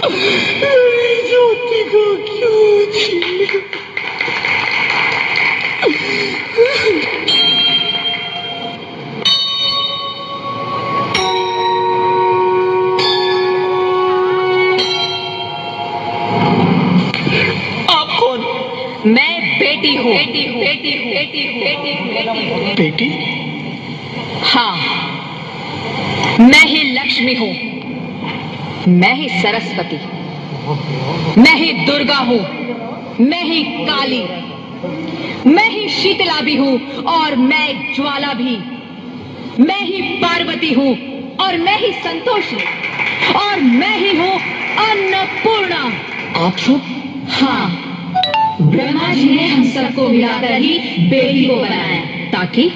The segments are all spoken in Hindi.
मेरी ज्योति को क्यों छीन लिया? आप कौन? मैं बेटी हूँ। बेटी? हाँ, मैं ही लक्ष्मी हूँ, मैं ही सरस्वती, मैं ही दुर्गा हूँ, मैं ही काली, मैं ही शीतला भी हूँ और मैं ज्वाला भी, मैं ही पार्वती हूँ और मैं ही संतोषी और मैं ही हूँ अन्नपूर्णा। आप सब? हाँ, ब्रह्मा जी ने हम सबको मिलाकर ही बेटी को बनाया ताकि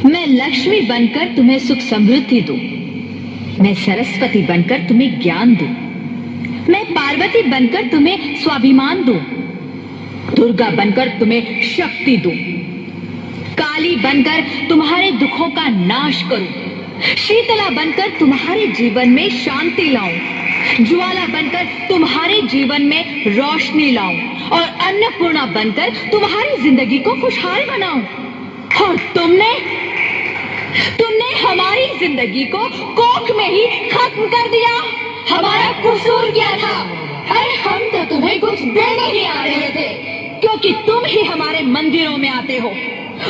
मैं लक्ष्मी बनकर तुम्हें सुख समृद्धि दूं, मैं सरस्वती बनकर तुम्हें ज्ञान दूं, मैं पार्वती बनकर तुम्हें स्वाभिमान दूं, दुर्गा बनकर तुम्हें शक्ति दूं, काली बनकर तुम्हारे दुखों का नाश करूं, शीतला बनकर तुम्हारे जीवन में शांति लाऊं, ज्वाला बनकर तुम्हारे जीवन में रोशनी लाऊं और अन्नपूर्णा बनकर तुम्हारी जिंदगी को खुशहाल बनाऊं। और तुमने हमारी जिंदगी को कोख में ही खत्म कर दिया। हमारा कसूर क्या था? अरे हम तो तुम्हें कुछ देने ही आ रहे थे, क्योंकि तुम ही हमारे मंदिरों में आते हो,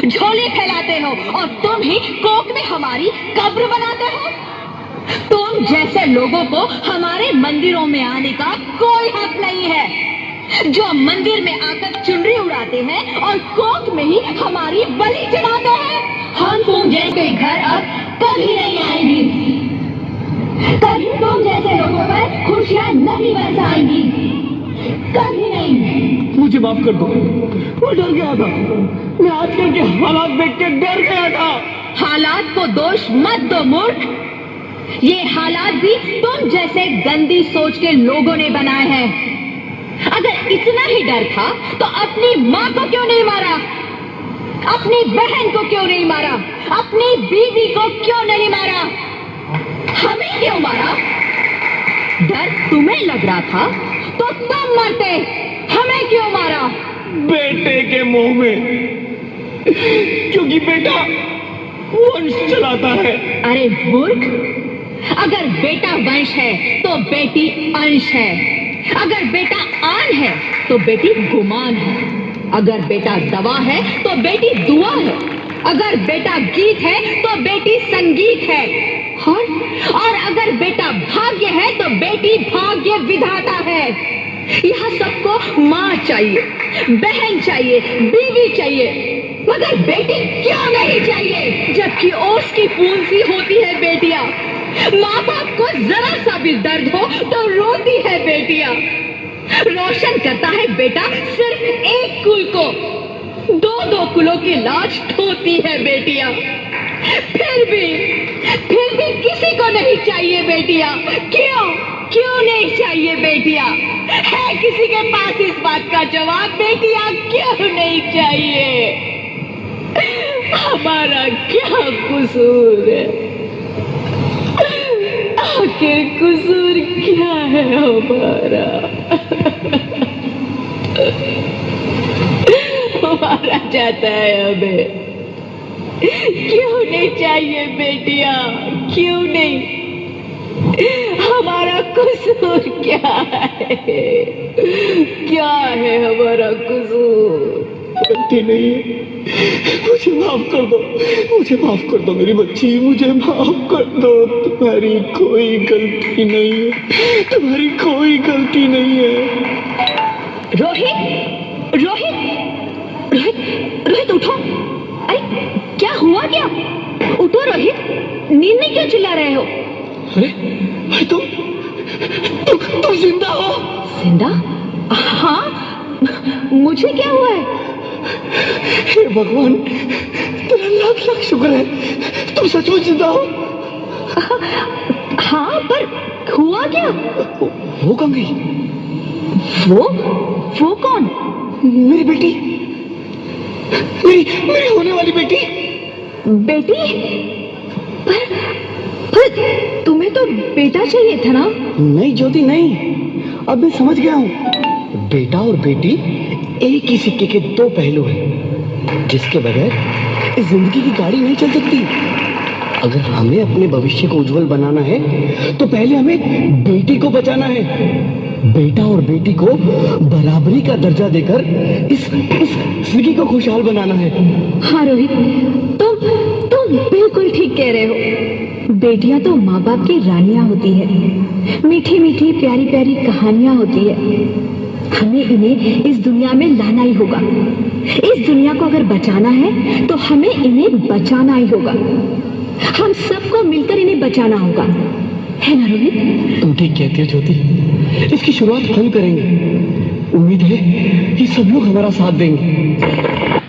झोली फैलाते हो और तुम ही कोख में हमारी कब्र बनाते हो। तुम जैसे लोगों को हमारे मंदिरों में आने का कोई हक नहीं है, जो मंदिर में आकर चुनरी उड़ाते हैं और कोख में ही हमारी बलि चढ़ाते हैं। हम तुम जैसे घर अब कभी नहीं आएंगी, कभी तुम जैसे लोगों पर खुशियां नहीं बरसाएंगी, कभी नहीं। मुझे माफ कर दो, मैं डर गया था, मैं आजकल के हालात देख के डर गया था। हालात को दोष मत दो मूर्ख, ये हालात भी तुम जैसे गंदी सोच के लोगों ने बनाए हैं। अगर इतना ही डर था तो अपनी माँ को क्यों नहीं मारा, अपनी बहन को क्यों नहीं मारा, अपनी बीवी को क्यों नहीं मारा, हमें क्यों मारा? डर तुम्हें लग रहा था तो तुम मरते, हमें क्यों मारा? बेटे के मुंह में, क्योंकि बेटा वंश चलाता है। अरे मूर्ख, अगर बेटा वंश है तो बेटी अंश है, अगर बेटा आन है तो बेटी गुमान है, अगर बेटा दवा है तो बेटी दुआ है, अगर बेटा गीत है तो बेटी संगीत है, और अगर बेटा भाग्य है तो बेटी भाग्य विधाता है। यहाँ सबको माँ चाहिए, बहन चाहिए, बीवी चाहिए, मगर बेटी क्यों नहीं चाहिए? जबकि ओस की पूंछ सी होती है बेटियां, माँ बाप को जरा सा भी दर्द हो तो रोती है बेटियां, रोशन करता है बेटा सिर्फ एक कुल को, दो दो कुलों की लाज ढोती है बेटियां। फिर भी किसी को नहीं चाहिए बेटियां। क्यों नहीं चाहिए बेटियां? है किसी के पास इस बात का जवाब? बेटियां क्यों नहीं चाहिए? हमारा क्या कसूर है? आखिर कसूर क्या है हमारा? मारा जाता है हमें। क्यों नहीं चाहिए बेटियां? क्यों नहीं? हमारा कसूर क्या है? क्या है हमारा कसूर? गलती नहीं है, मुझे माफ कर दो, मुझे माफ कर दो मेरी बच्ची, मुझे माफ कर दो। तुम्हारी कोई गलती नहीं है, तुम्हारी कोई गलती नहीं है। रोहित, रोहित, रोहित, रोहित उठो। अरे क्या हुआ क्या? उठो रोहित, नींद में क्यों चिल्ला रहे हो? अरे तुम जिंदा हो? जिंदा? हाँ, मुझे क्या हुआ है? हे भगवान, तेरा लाख लाख शुक्र है, तुम सचमुच जिंदा हो। हाँ, पर हुआ क्या? वो कहाँ गई? वो कौन? मेरी बेटी, मेरी होने वाली बेटी। बेटी? पर तुम्हें तो बेटा चाहिए था ना? नहीं ज्योति नहीं, अब मैं समझ गया हूँ। बेटा और बेटी एक ही सिक्के के दो पहलू हैं, जिसके बगैर इस जिंदगी की गाड़ी नहीं चल सकती। अगर हमें अपने भविष्य को उज्जवल बनाना है तो पहले हमें बेटी को बचाना है। बेटा और बेटी को बराबरी का दर्जा देकर इस जिंदगी को खुशहाल बनाना है। हाँ रोहित, तुम बिल्कुल ठीक कह रहे हो। बेटियां तो माँ बाप की रानियां होती है, मीठी मीठी प्यारी प्यारी कहानियां होती है। हमें इन्हें इस दुनिया में लाना ही होगा। इस दुनिया को अगर बचाना है तो हमें इन्हें बचाना ही होगा। हम सबको मिलकर इन्हें बचाना होगा, है ना रोहित? तुम ठीक कहती हो ज्योति, इसकी शुरुआत हम करेंगे। उम्मीद है कि सब लोग हमारा साथ देंगे।